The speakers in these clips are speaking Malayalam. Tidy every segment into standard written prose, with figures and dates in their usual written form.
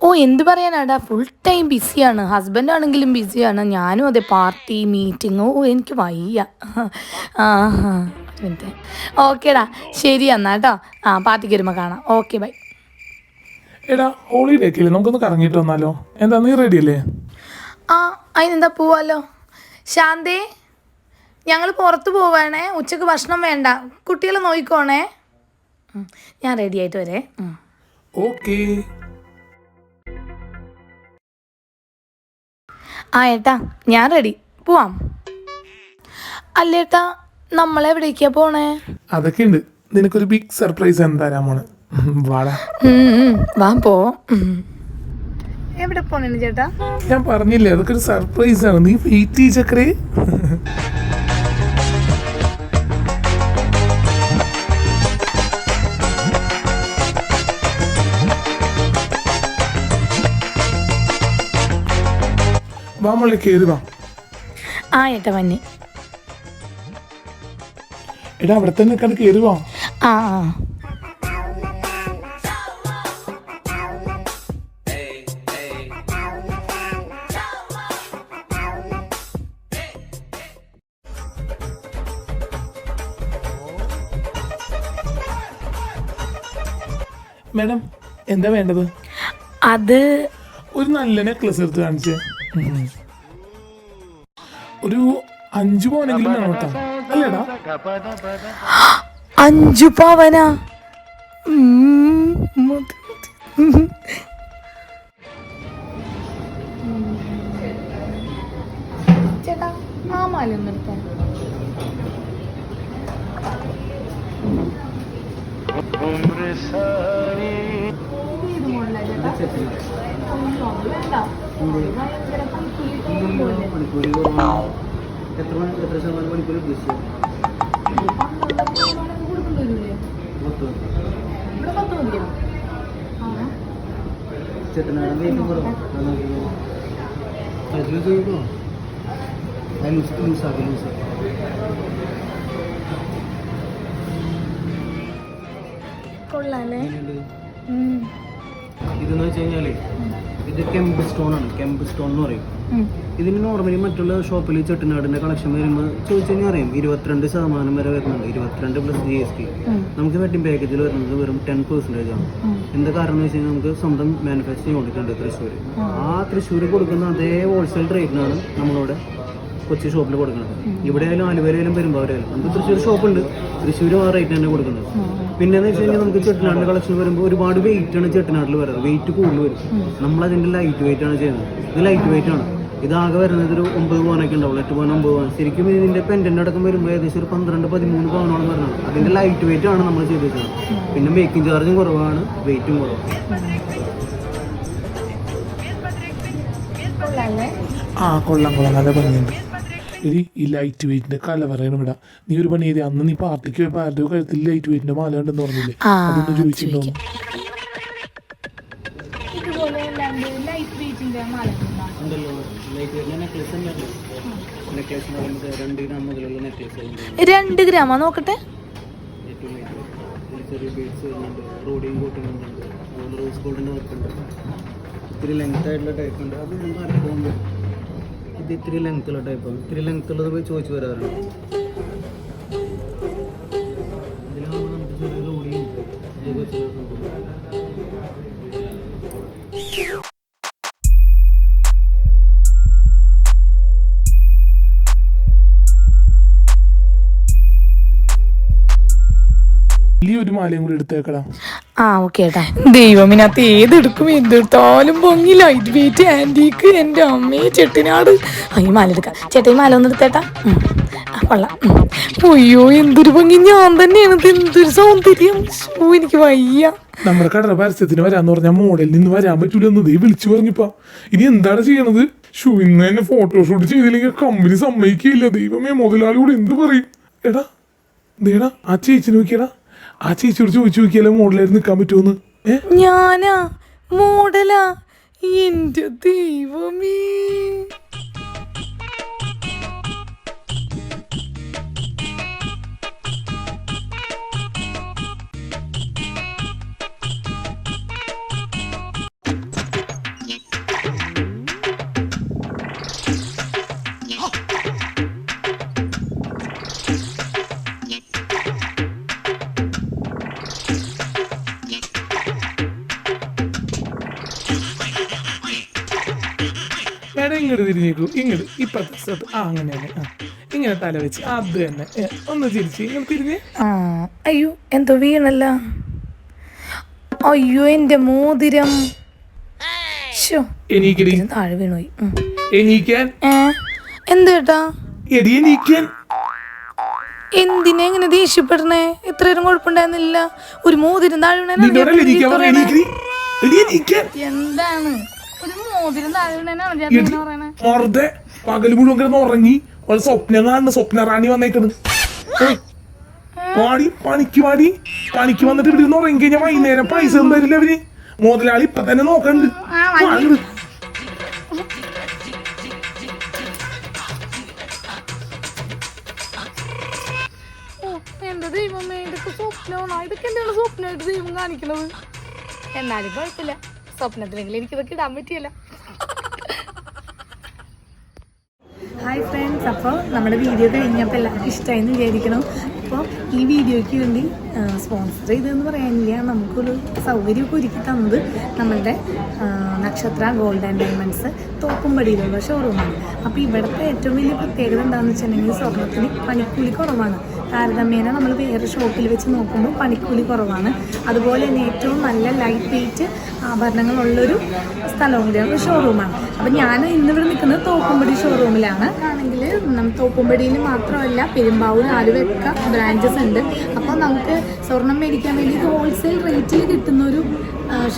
ഓ എന്ത് പറയാനാടാ, ഫുൾ ടൈം ബിസിയാണ്. ഹസ്ബൻഡ് ആണെങ്കിലും ബിസിയാണ്, ഞാനും അതെ. പാർട്ടി മീറ്റിംഗ്, ഓ എനിക്ക് വയ്യ. ആ ഒരു മിനിറ്റ്. ഓക്കേടാ, ശരി എന്നാ കേട്ടോ. പാർട്ടിക്ക് വരുമ്പോൾ കാണാം. Okay bye. എടാ ഹോളിഡേ ഒക്കെ ഇല്ലേ, നമുക്കൊന്ന് കറങ്ങിയിട്ട് വന്നാലോ? എന്താ നീ റെഡി അല്ലേ? അതിനെന്താ പോവാലോ. ശാന്തേ, ഞങ്ങൾ പുറത്ത് പോവാണേ. ഉച്ചക്ക് ഭക്ഷണം വേണ്ട, കുട്ടികളെ നോക്കിക്കോണേ. ഞാൻ റെഡി ആയിട്ട് വരേ. ഓക്കേ. ഏട്ടാ ഞാൻ റെഡി, പോവാം. അല്ലേട്ടാ, നമ്മളെവിടേക്കാ പോണേ? അതൊക്കെ ഉണ്ട്, നിനക്കൊരു ബിഗ് സർപ്രൈസ് എന്തായാലും മോണ്. വാടാ. വാ പോ. എവിടെ പോണേന്ന് ചേട്ടാ? ഞാൻ പറഞ്ഞില്ലേ, അതൊക്കെ ഒരു സർപ്രൈസ് ആണ്. നീ വെയിറ്റ് ചെയ്യ ചക്കരേ. വാ മോളെ, കയറി വാ. ഏട്ടാ വന്നി. എടാ അവിടെ തന്നെ കണ്ട് കയറി വാ. ആ മാഡം എന്താ വേണ്ടത്? അത് ഒരു നല്ല നെക്ലസ് എടുത്ത് കാണിച്ചേ. ഒരു 5 പവനെങ്കിലും വേണം കേട്ടോ. അല്ലേടാ? 5 പവനാ? ചേട്ടാ ആ മാലയൊന്നും എടുത്തേ. എത്ര ശതമാനം മണിക്കൂർ ഉദ്ദേശിച്ചു? ചേട്ടനാണ് വേഗം കുറവ്. ചെയ്തോ ലൂസാക്കി. കൊള്ളാല്ലേ? ഇതെന്ന് വെച്ച് കഴിഞ്ഞാലേ, ഇത് കെമ്പ് സ്റ്റോൺ ആണ്. കെമ്പ് സ്റ്റോൺ എന്ന് പറയും. ഇതിന് നോർമലി മറ്റുള്ള ഷോപ്പിൽ ചെട്ടിനാടിന്റെ കളക്ഷൻ വരുമ്പോൾ ചോദിച്ചു കഴിഞ്ഞാൽ അറിയാം 22% വരെ വരുന്നുണ്ട്. 22 + GST. നമുക്ക് വെഡിങ് പാക്കേജിൽ വരുന്നത് വെറും 10% ആണ്. എന്താ കാരണം എന്ന് വെച്ച് കഴിഞ്ഞാൽ നമുക്ക് സ്വന്തം മാനുഫാക്ചർ ചെയ്തുകൊണ്ടിട്ടുണ്ട് തൃശ്ശൂർ. ആ തൃശ്ശൂർ കൊടുക്കുന്ന അതേ ഹോൾസെയിൽ റേറ്റിനാണ് നമ്മളിവിടെ കൊച്ചി ഷോപ്പിൽ കൊടുക്കുന്നത്. ഇവിടെ ആയാലും ആലുവയിലായാലും പെരുമ്പാവൂരായാലും നമുക്ക് തൃശ്ശൂർ ഷോപ്പുണ്ട്. തൃശ്ശൂരും ആ റേറ്റ് തന്നെ കൊടുക്കുന്നത്. പിന്നെന്ന് വെച്ച് കഴിഞ്ഞാൽ നമുക്ക് ചെട്ടിനാടിന്റെ കളക്ഷൻ വരുമ്പോൾ ഒരുപാട് വെയിറ്റ് ആണ് ചെട്ടിനാട്ടിൽ വരുന്നത്. വെയിറ്റ് കൂടുതൽ വരും. നമ്മളതിന്റെ ലൈറ്റ് വെയിറ്റ് ആണ് ചെയ്യുന്നത്. ഇത് ലൈറ്റ് വെയിറ്റ് ആണ്. ഇതാകെ വരുന്നത് ഒരു 9 പവനൊക്കെ ഉണ്ടാവും. 8 പവൻ 9 പവൻ. ശരിക്കും ഇതിന്റെ പെൻഡന്റ് അടക്കം വരുമ്പോൾ ഏകദേശം ഒരു 12-13 പവനോളം വരുന്നത്. അതിന്റെ ലൈറ്റ് വെയിറ്റ് ആണ് നമ്മൾ ചെയ്തിട്ടുള്ളത്. പിന്നെ മേക്കിംഗ് ചാർജും കുറവാണ്, വെയിറ്റും കുറവാണ്. കൊള്ളാം, നല്ല ഭംഗിയുണ്ട്. ഇനി ഈ ലൈറ്റ് വെയിറ്റിന്റെ കല പറയണം ഇവിടെ. നീ ഒരു പണി ചെയ്തേ, അന്ന് നീ പാർട്ടിക്ക് പോയപ്പോൾ ആരുടെ കഴുത്തിൽ ലൈറ്റ് വെയിറ്റിന്റെ മാല ഉണ്ടെന്ന് പറഞ്ഞില്ലേ? അതൊന്ന് ചോദിച്ചിട്ടുണ്ടോ? ഉണ്ടല്ലോ, ലൈറ്റ് വെയിറ്റ് നെക്ലേസ് ഉണ്ടല്ലോ. നെക്ലേസ് 2 ഗ്രാം മുതലുള്ള നെക്ലേസ്. 2 ഗ്രാമാ? നോക്കട്ടെ. ഏറ്റവും ലൈറ്റ് ചെറിയ ബീഡ്സ് വരുന്നുണ്ട്. റോഡിയും കോട്ടുന്നുണ്ട്. അതുപോലെ റോസ് ഗോൾഡിൻ്റെ വർക്കുണ്ട്. ഇത്തിരി ലെങ്ത് ആയിട്ടുള്ള ടൈപ്പ് ഉണ്ട്. അത് നമുക്ക് അറിയാം. ഇത് ഇത്തിരി ലെങ്ത്തുള്ള ടൈപ്പാണ്. ഇത്തിരി ലെങ്ത്തുള്ളത് പോയി ചോദിച്ചു വരാറുണ്ട്. ഇതിലാകുമ്പോൾ നമുക്ക് ചെറിയ റോഡിയും ഒരു മാലയും കൂടി എടുത്തേക്കടാ. ഓക്കെ ഏട്ടാ. ദൈവമിനകത്ത് ഏതെടുക്കും, എന്തെടുത്താലും ഭംഗി. Light weight, antique. എൻ്റെ അമ്മയെ ചെട്ടിനാട്. ഈ മാല എടുക്കാം. ചേട്ടാ ഈ മാല ഒന്ന് എടുത്തേട്ടാ. കൊള്ളാം. അയ്യോ എന്തൊരു ഭംഗി. ഞാൻ തന്നെയാണ്. എന്തൊരു സൗന്ദര്യം. എനിക്ക് വയ്യ. നമ്മുടെ കടയുടെ പരസ്യത്തിന് വരാന്ന് പറഞ്ഞാൽ മോഡലിൽ നിന്ന് വരാൻ പറ്റൂലെന്ന് വിളിച്ചു പറഞ്ഞിപ്പോ. ഇനി എന്താണ് ചെയ്യണത്? ഇന്ന് തന്നെ ഫോട്ടോഷൂട്ട് ചെയ്തില്ലെങ്കിൽ കമ്പനി സമ്മതിക്കില്ല. ദൈവമേ, മുതലാളി കൂടെ എന്ത് പറയും? എടാ ദേടാ, ആ ചേച്ചി നോക്കിയടാ. ആ ചേച്ചിയോട് ചോദിച്ചു നോക്കിയാലോ മോഡലായിട്ട് നിൽക്കാൻ പറ്റുമെന്ന്. ഞാനാ മോഡലാ? എന്റെ ദൈവമേ. ഇങ്ങോട്ട് തിരിഞ്ഞേക്കൂ, ഇങ്ങോട്ട് ഇപ്പത്തെ സ്ഥലത്ത്. അങ്ങനെ തന്നെ. ഇങ്ങനെ തല വെച്ച് അത് തന്നെ. ഒന്ന് ചിരിച്ച് ഇങ്ങനെ തിരിഞ്ഞ്. അയ്യോ എന്തോ വീണല്ല. അയ്യോ എന്റെ മോതിരം എണീക്കടി. താഴെ വീണുപോയി. എണീക്കാൻ. എന്തേട്ടാ? എടി എണീക്കാൻ. എന്തിനാ ഇങ്ങനെ ദേഷ്യപ്പെടണേ? ഇത്രയും കുഴപ്പമുണ്ടായിരുന്നില്ല. ഒരു മോതിരം താഴെ വീണ എന്താണ്? ഒരു മോതിരം താഴെ വീണ പകല് മുഴുവൻ കിടന്ന് ഉറങ്ങി. സ്വപ്നം കാണുന്ന സ്വപ്ന റാണി വന്നേക്കണ്. പാടി പണിക്ക് പാടി പണിക്ക് വന്നിട്ട് ഇവിടെ നിന്ന് ഉറങ്ങി കഴിഞ്ഞാൽ വൈകുന്നേരം പൈസ ഒന്നും തരില്ല അവര്. മുതലാളി ഇപ്പൊ തന്നെ നോക്കണ്ട്. എന്റെ ദൈവമേ, ഇതൊക്കെ സ്വപ്നമാണോ? ഇതൊക്കെ എന്താണ് സ്വപ്നമായിട്ട് ദൈവം കാണിക്കണത്? എന്നാലും കുഴപ്പമില്ല, സ്വപ്നത്തിലെങ്കിലും എനിക്കിതൊക്കെ ഇടാൻ പറ്റിയല്ല. ഹായ് ഫ്രണ്ട്സ്, അപ്പോൾ നമ്മുടെ വീഡിയോ കഴിഞ്ഞപ്പോൾ എല്ലാവർക്കും ഇഷ്ടമായെന്ന് വിചാരിക്കണം. അപ്പോൾ ഈ വീഡിയോയ്ക്ക് വേണ്ടി സ്പോൺസർ ചെയ്തതെന്ന് പറയാനില്ല, നമുക്കൊരു സൗകര്യമൊക്കെ ഒരുക്കി തന്നത് നമ്മളുടെ നക്ഷത്ര ഗോൾഡ് ആൻഡ് ഡയമണ്ട്സ് തോപ്പുംപടിയിലുള്ള ഷോറൂമാണ്. അപ്പോൾ ഇവിടുത്തെ ഏറ്റവും വലിയ പ്രത്യേകത എന്താണെന്ന് വെച്ചിട്ടുണ്ടെങ്കിൽ സ്വർണ്ണത്തിന് പണിക്കൂലി കുറവാണ്. താരതമ്യേന നമ്മൾ വേറെ ഷോപ്പിൽ വെച്ച് നോക്കുമ്പോൾ പണിക്കൂലി കുറവാണ്. അതുപോലെ തന്നെ ഏറ്റവും നല്ല ലൈറ്റ് വെയ്റ്റ് ആഭരണങ്ങളുള്ളൊരു സ്ഥലവും കൂടിയാണ്, ഷോറൂമാണ്. അപ്പം ഞാൻ ഇന്നിവിടെ നിൽക്കുന്നത് തോപ്പുംപടി ഷോറൂമിലാണ്. ആണെങ്കിൽ തോപ്പുംപടിയിൽ മാത്രമല്ല, പെരുമ്പാവൂർ, ആലുവയൊക്കെ ബ്രാഞ്ചസ് ഉണ്ട്. അപ്പോൾ നമുക്ക് സ്വർണം മേടിക്കാൻ വേണ്ടി ഹോൾസെയിൽ റേറ്റിൽ കിട്ടുന്നൊരു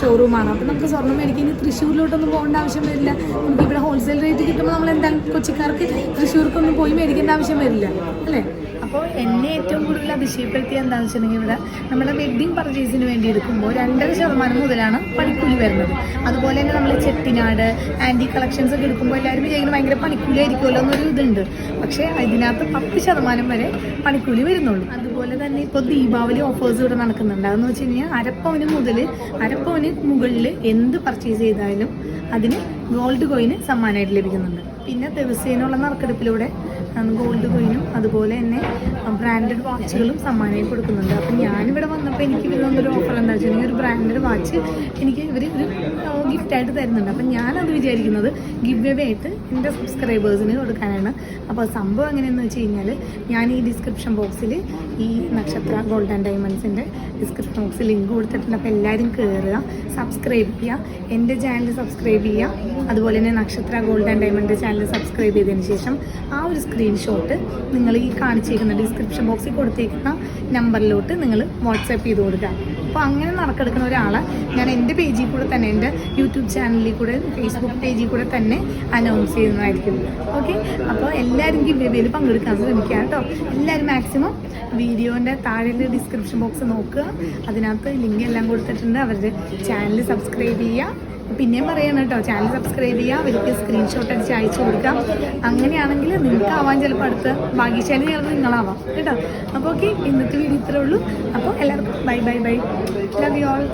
ഷോറൂമാണ്. അപ്പോൾ നമുക്ക് സ്വർണം മേടിക്കാൻ തൃശ്ശൂരിലോട്ടൊന്നും പോകേണ്ട ആവശ്യം വരില്ല. നമുക്കിവിടെ ഹോൾസെയിൽ റേറ്റ് കിട്ടുമ്പോൾ നമ്മൾ എന്തായാലും കൊച്ചിക്കാർക്ക് തൃശ്ശൂർക്കൊന്നും പോയി മേടിക്കേണ്ട ആവശ്യം വരില്ല, അല്ലേ? അപ്പോൾ എന്നെ ഏറ്റവും കൂടുതൽ അതിശയപ്പെടുത്തിയ എന്താണെന്ന് വെച്ചിട്ടുണ്ടെങ്കിൽ, ഇവിടെ നമ്മുടെ വെഡ്ഡിങ് പർച്ചേസിന് വേണ്ടി എടുക്കുമ്പോൾ 2% മുതലാണ് പണിക്കൂലി വരുന്നത്. അതുപോലെ തന്നെ നമ്മൾ ചെട്ടിനാട്, ആൻറ്റി കളക്ഷൻസ് ഒക്കെ എടുക്കുമ്പോൾ എല്ലാവരും വിചാരിക്കുന്നത് ഭയങ്കര പണിക്കൂലി ആയിരിക്കുമല്ലോ എന്നൊരു ഇതുണ്ട്. പക്ഷേ അതിനകത്ത് 10% വരെ പണിക്കൂലി വരുന്നുള്ളൂ. അതുപോലെ തന്നെ ഇപ്പോൾ ദീപാവലി ഓഫേഴ്സ് ഇവിടെ നടക്കുന്നുണ്ട്. അതെന്ന് വെച്ച് കഴിഞ്ഞാൽ അരപ്പവന് മുകളിൽ എന്ത് പർച്ചേസ് ചെയ്താലും അതിന് ഗോൾഡ് കോയിന് സമ്മാനമായിട്ട് ലഭിക്കുന്നുണ്ട്. പിന്നെ ദിവസേനയുള്ള നറുക്കെടുപ്പിലൂടെ ഗോൾഡ് കോയിനും അതുപോലെ തന്നെ ബ്രാൻഡഡ് വാച്ചുകളും സമ്മാനമായി കൊടുക്കുന്നുണ്ട്. അപ്പം ഞാനിവിടെ വന്നപ്പോൾ എനിക്ക് വരുന്നൊരു ഓഫർ എന്താ വെച്ചിട്ടുണ്ടെങ്കിൽ, ഒരു ബ്രാൻഡഡ് വാച്ച് എനിക്ക് ഇവർ ഒരു ഗിഫ്റ്റായിട്ട് തരുന്നുണ്ട്. അപ്പം ഞാനത് വിചാരിക്കുന്നത് ഗിവ് അവേ ആയിട്ട് എൻ്റെ സബ്സ്ക്രൈബേഴ്സിന് കൊടുക്കാനാണ്. അപ്പോൾ സംഭവം എങ്ങനെയെന്ന് വെച്ച് കഴിഞ്ഞാൽ, ഞാൻ ഈ ഡിസ്ക്രിപ്ഷൻ ബോക്സിൽ ഈ നക്ഷത്ര ഗോൾഡ് ആൻഡ് ഡയമണ്ട്സിൻ്റെ ഡിസ്ക്രിപ്ഷൻ ബോക്സിൽ ലിങ്ക് കൊടുത്തിട്ടുണ്ട്. അപ്പോൾ എല്ലാവരും കയറുക, സബ്സ്ക്രൈബ് ചെയ്യുക, എൻ്റെ ചാനൽ സബ്സ്ക്രൈബ് ചെയ്യുക. അതുപോലെ തന്നെ നക്ഷത്ര gold and diamond channel subscribe ചെയ്തതിന് ശേഷം ആ ഒരു സ്ക്രീൻഷോട്ട് നിങ്ങൾ ഈ കാണിച്ചേക്കുന്ന ഡിസ്ക്രിപ്ഷൻ ബോക്സിൽ കൊടുത്തേക്കുന്ന നമ്പറിലോട്ട് നിങ്ങൾ വാട്സാപ്പ് ചെയ്ത് കൊടുക്കുക. അപ്പോൾ അങ്ങനെ നറുക്കെടുക്കുന്ന ഒരാളെ ഞാൻ എൻ്റെ പേജിൽ കൂടെ തന്നെ, എൻ്റെ യൂട്യൂബ് ചാനലിൽ കൂടെ, ഫേസ്ബുക്ക് പേജിൽ കൂടെ തന്നെ അനൗൺസ് ചെയ്യുന്നതായിരിക്കും. ഓക്കെ, അപ്പോൾ എല്ലാവരും ഗിവ് അവേയിൽ പങ്കെടുക്കാൻ ശ്രമിക്കുക കേട്ടോ. എല്ലാവരും മാക്സിമം വീഡിയോൻ്റെ താഴെ ഡിസ്ക്രിപ്ഷൻ ബോക്സ് നോക്കുക, അതിനകത്ത് ലിങ്ക് എല്ലാം കൊടുത്തിട്ടുണ്ട്. അവരുടെ ചാനൽ സബ്സ്ക്രൈബ് ചെയ്യുക. പിന്നെയും പറയണം കേട്ടോ, ചാനൽ സബ്സ്ക്രൈബ് ചെയ്യുക, അവർക്ക് സ്ക്രീൻഷോട്ട് അടിച്ച് അയച്ചു കൊടുക്കാം. അങ്ങനെയാണെങ്കിൽ നിങ്ങൾക്കാവാൻ ചിലപ്പോൾ അടുത്ത ഭാഗ്യശാലി ചിലപ്പോൾ നിങ്ങളാവാം കേട്ടോ. അപ്പോൾ ഓക്കെ, ഇന്നത്തെ വീഡിയോ ഇത്രേ ഉള്ളൂ. അപ്പോൾ എല്ലാവർക്കും bye bye bye, love you all.